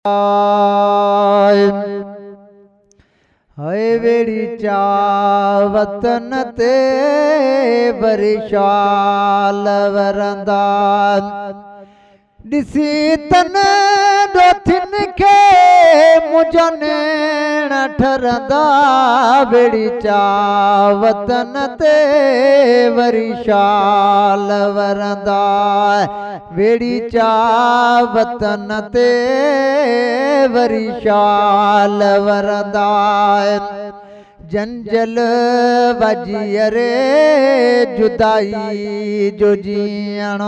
हाय वेड़ी चा वतन ते बरिशाल वरंदा दिसी तन दोथिन के मुझने न ठरंदा वेड़ी चा वतन ते बरिशाल वरंदा वेड़ी चा वतन ते बरिशाल वरंदा जंजल वजियरे जुदाई जो जीअण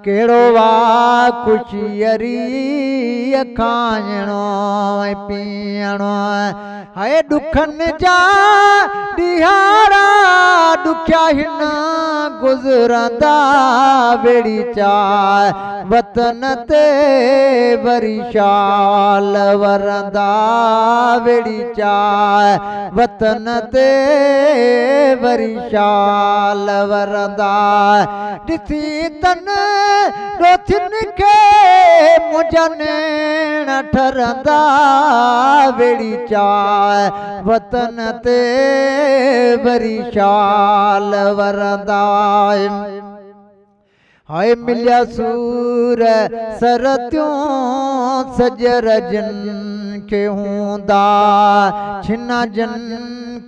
केड़ो वा खुशियरी खाइणो पीअणो हाय दुखन जा ॾिहाड़ा दुखिया हिन गुज़रंदा वेड़ी चा वतन ते बरिशाल वरंदा वेड़ी चा वतन ते बरिशाल वरंदा ॾिसी तन दोथिन के मुझने न ठरंदा वेड़ी चा वतन ते बरिशाल वरंदा हाय मिलिया सूर सरत्यों सजर जन के हूंदा छिना जन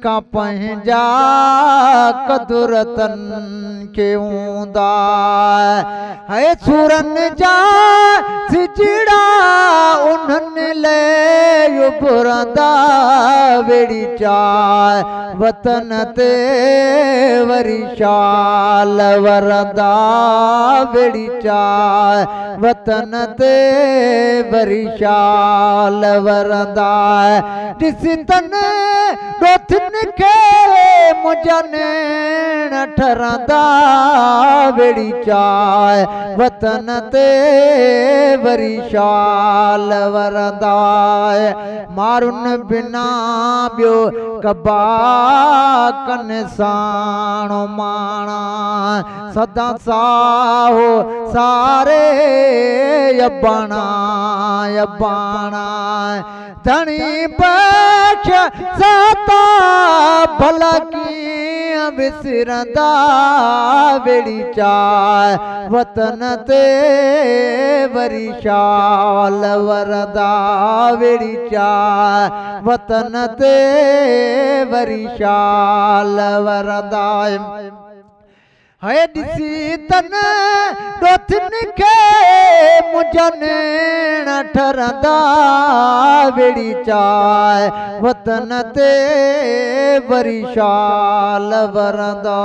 का पंहिंजा कदुरतन के हूंदा हाय सूरन जा सिजड़ा उन्हनि ले उभरंदा वेड़ी चा वतन ते बरिशाल वरंदा वेड़ी चा वतन ते बरिशाल वरंदा ॾिसी तन दोथिन के मुझने न ठरंदा वेड़ी चा वतन ते बरिशाल वरंदा मारुन बिना ॿियो कबा कन साणो माणा सदा साहो सारे यबाणा यबाणा धनी बख्श सता भला कीअं विसरंदा वेड़ी चा वतन ते बरिशाल वरंदा वेड़ी चा वतन ते बरिशाल वरंदा हाय ॾिसी तन दोथिन के मुझने न ठरंदा वेड़ी चा वतन ते बरिशाल वरंदा